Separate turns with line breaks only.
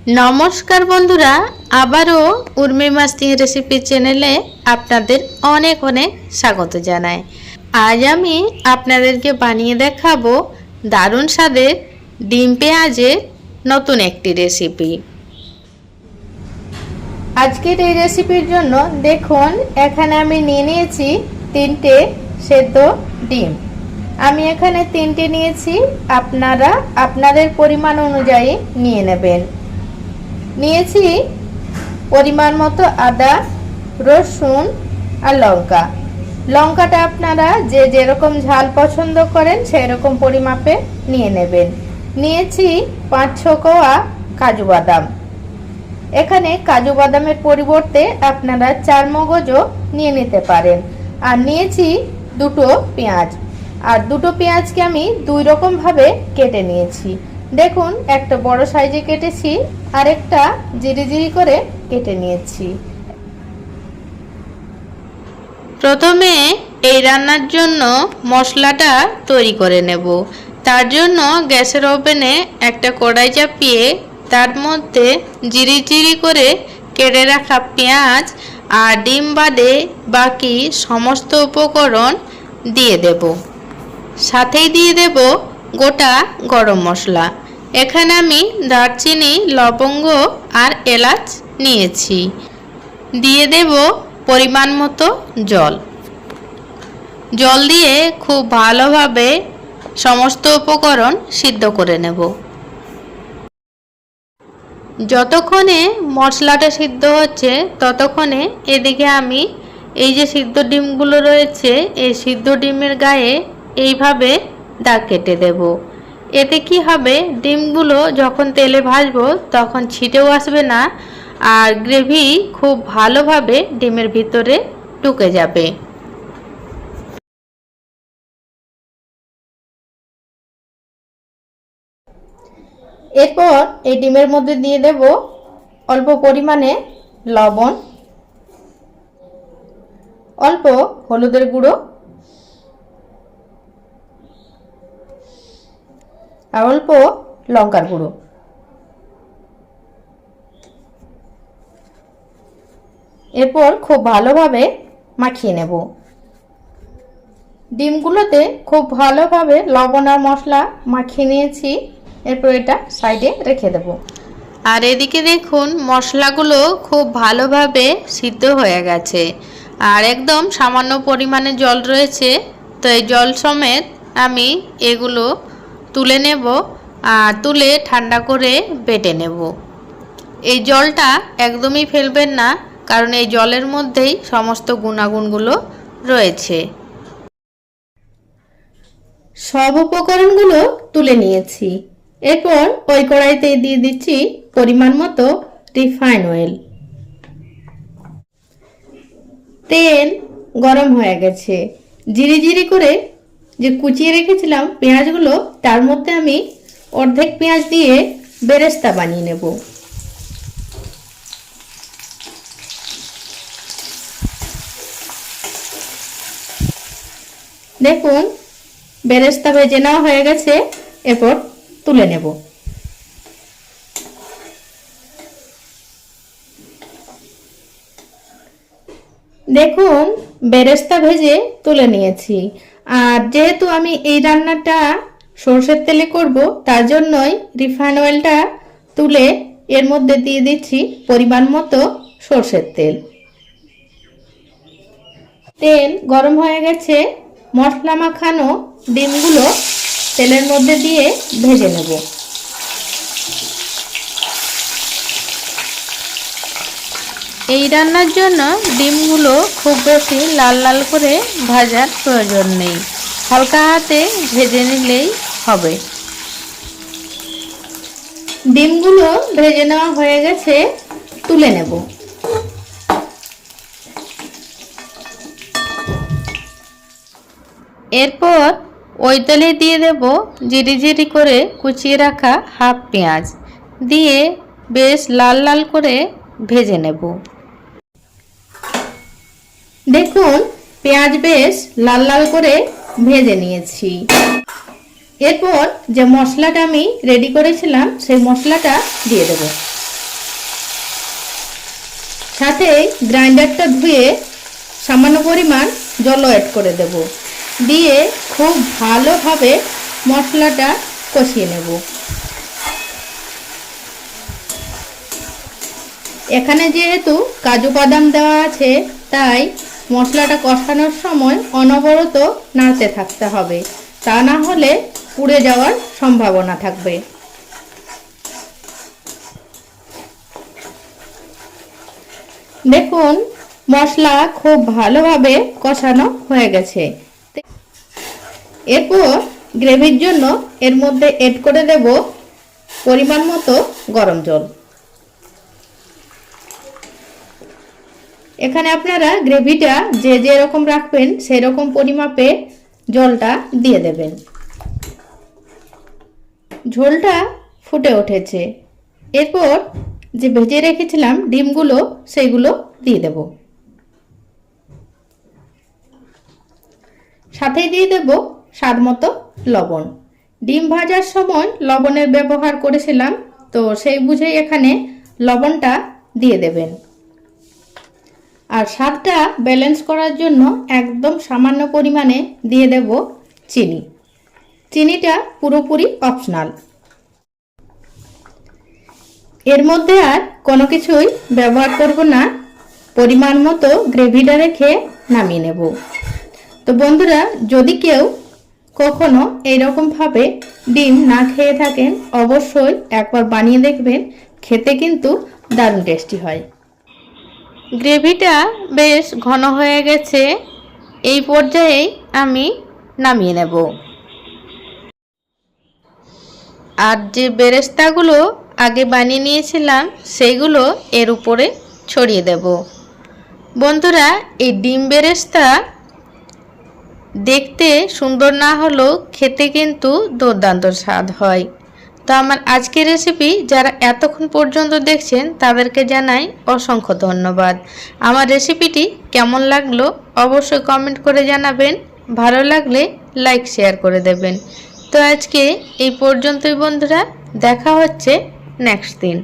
নমস্কার বন্ধুরা, আবারও উর্মি মাস্তি রেসিপি চ্যানেলে আপনাদের অনেক অনেক স্বাগত জানাই। আজ আমি আপনাদেরকে বানিয়ে দেখাবো দারুণ স্বাদের ডিম পেঁয়াজের নতুন একটি রেসিপি। আজকের এই রেসিপির জন্য দেখুন এখানে আমি নিয়ে নিয়েছি 3টে সেদ্ধ ডিম। আমি এখানে 3টে নিয়েছি, আপনারা আপনাদের পরিমাণ অনুযায়ী নিয়ে নেবেন। নিয়েছি পরিমাণ মতো আদা, রসুন আর লঙ্কা। লঙ্কাটা আপনারা যে যেরকম ঝাল পছন্দ করেন সেই রকম পরিমাপে নিয়ে নেবেন। নিয়েছি 5-6 কোয়া কাজু বাদাম। এখানে কাজু বাদামের পরিবর্তে আপনারা চারমগজও নিয়ে নিতে পারেন। আর নিয়েছি 2টো পেঁয়াজ, আর 2টো পেঁয়াজকে আমি 2 রকম ভাবে কেটে নিয়েছি। দেখুন একটা বড় সাইজে কেটেছি আর একটা জিরি জিরি করে কেটে নিয়েছি। প্রথমে এই রান্নার জন্য মশলাটা তৈরি করে নেব। তার জন্য গ্যাসের ওভেনে একটা কড়াই চাপিয়ে তার মধ্যে জিরি জিরি করে কেটে রাখা পেঁয়াজ আর ডিম বাদে বাকি সমস্ত উপকরণ দিয়ে দেব। সাথেই দিয়ে দেব গোটা গরম মশলা। এখানে আমি দারচিনি, লবঙ্গ আর এলাচ নিয়েছি। দিয়ে দেব পরিমাণ মতো জল। জল দিয়ে খুব ভালোভাবে সমস্ত উপকরণ সিদ্ধ করে নেব। যতক্ষণে মশলাটা সিদ্ধ হচ্ছে ততক্ষণে এদিকে আমি এই যে সিদ্ধ ডিমগুলো রয়েছে এই সিদ্ধ ডিমের গায়ে এইভাবে দাগ কেটে দেব। এতে কি হবে, ডিমগুলো যখন তেলে ভাজবো তখন ছিটেও আসবে না আর গ্রেভি খুব ভালোভাবে ডিমের ভিতরে ঢুকে যাবে। এরপর এই ডিমের মধ্যে দিয়ে দেব অল্প পরিমাণে লবণ, অল্প হলুদের গুঁড়ো আর অল্প লঙ্কার গুঁড়ো। এরপর খুব ভালোভাবে মাখিয়ে নেব। ডিমগুলোতে খুব ভালোভাবে লবণ আর মশলা মাখিয়ে নিয়েছি। এরপর এটা সাইডে রেখে দেব। আর এদিকে দেখুন মশলাগুলো খুব ভালোভাবে সিদ্ধ হয়ে গেছে আর একদম সামান্য পরিমাণে জল রয়েছে। তো এই জল সমেত আমি এগুলো তুলে নেব আর তুলে ঠান্ডা করে বেটে নেব। এই জলটা একদমই ফেলবেন না, কারণ এই জলের মধ্যেই সমস্ত গুণাগুণগুলো রয়েছে। সব উপকরণগুলো তুলে নিয়েছি। এরপর ওই কড়াইতে দিয়ে দিচ্ছি পরিমাণ মতো রিফাইন অয়েল। তেল গরম হয়ে গেছে। জিরি জিরি করে যে কুচিয়ে রেখেছিলাম পেঁয়াজগুলো তার মধ্যে আমি অর্ধেক পেঁয়াজ দিয়ে বেরেস্তা বানিয়ে নেব। দেখুন বেরেস্তা ভেজে নেওয়া হয়ে গেছে। এরপর তুলে নেব। দেখুন বেরেস্তা ভেজে তুলে নিয়েছি। আর যেহেতু আমি এই রান্নাটা সরষের তেলে করব তার জন্যই রিফাইন অয়েলটা তুলে এর মধ্যে দিয়ে দিচ্ছি পরিমাণ মতো সরষের তেল। তেল গরম হয়ে গেছে। মশলা মাখানো ডিমগুলো তেলের মধ্যে দিয়ে ভেজে নেব। এই রান্নার জন্য ডিমগুলো খুব বেশি লাল লাল করে ভাজার প্রয়োজন নেই, হালকা হাতে ভেজে নিলেই হবে। ডিমগুলো ভেজে নেওয়া হয়ে গেছে, তুলে নেব। এরপর ওই তেলে দিয়ে দেব জিরি জিরি করে কুচিয়ে রাখা হাফ পেঁয়াজ দিয়ে বেশ লাল লাল করে ভেজে নেব। দেখুন পেঁয়াজ বেশ লাল লাল করে ভেজে নিয়েছি। এরপর যে মশলাটা আমি রেডি করেছিলাম সেই মশলাটা দিয়ে দেব। সাথে গ্রাইন্ডারটা ধুয়ে সামান্য পরিমাণ জল অ্যাড করে দেব, দিয়ে খুব ভালোভাবে মশলাটা কষিয়ে নেব। এখানে যেহেতু কাজু বাদাম দেওয়া আছে, তাই মশলাটা কষানোর সময় অনবরত নাড়তে থাকতে হবে, তা না হলে পুড়ে যাওয়ার সম্ভাবনা থাকবে। দেখুন মশলা খুব ভালোভাবে কষানো হয়ে গেছে। এরপর গ্রেভির জন্য এর মধ্যে এড করে দেব পরিমাণ মতো গরম জল। এখানে আপনারা গ্রেভিটা যে যেরকম রাখবেন সেই রকম পরিমাপে জলটা দিয়ে দেবেন। ঝোলটা ফুটে উঠেছে, এরপর যে ভেজে রেখেছিলাম ডিমগুলো সেইগুলো দিয়ে দেব, সাথেই দিয়ে দেব স্বাদ মতো লবণ। ডিম ভাজার সময় লবণের ব্যবহার করেছিলাম, তো সেই বুঝেই এখানে লবণটা দিয়ে দেবেন। আর স্বাদটা ব্যালেন্স করার জন্য একদম সামান্য পরিমাণে দিয়ে দেব চিনি। চিনিটা পুরোপুরি অপশনাল। এর মধ্যে আর কোনো কিছুই ব্যবহার করব না, পরিমাণ মতো গ্রেভিটা রেখে নামিয়ে নেব। তো বন্ধুরা, যদি কেউ কখনো এইরকমভাবে ডিম না খেয়ে থাকেন, অবশ্যই একবার বানিয়ে দেখবেন, খেতে কিন্তু দারুণ টেস্টি হয়। গ্রেভিটা বেশ ঘন হয়ে গেছে, এই পর্যায়েই আমি নামিয়ে নেব। আর যে বেরেস্তাগুলো আগে বানিয়ে নিয়েছিলাম সেইগুলো এর উপরে ছড়িয়ে দেব। বন্ধুরা, এই ডিম বেরেস্তা দেখতে সুন্দর না হলেও খেতে কিন্তু দুর্দান্ত স্বাদ হয়। তো আমার আজকের রেসিপি যারা এতক্ষণ পর্যন্ত দেখছেন তাদেরকে জানাই অসংখ্য ধন্যবাদ। আমার রেসিপিটি কেমন লাগলো অবশ্যই কমেন্ট করে জানাবেন, ভালো লাগলে লাইক শেয়ার করে দেবেন। তো আজকে এই পর্যন্তই বন্ধুরা, দেখা হচ্ছে নেক্সট দিন।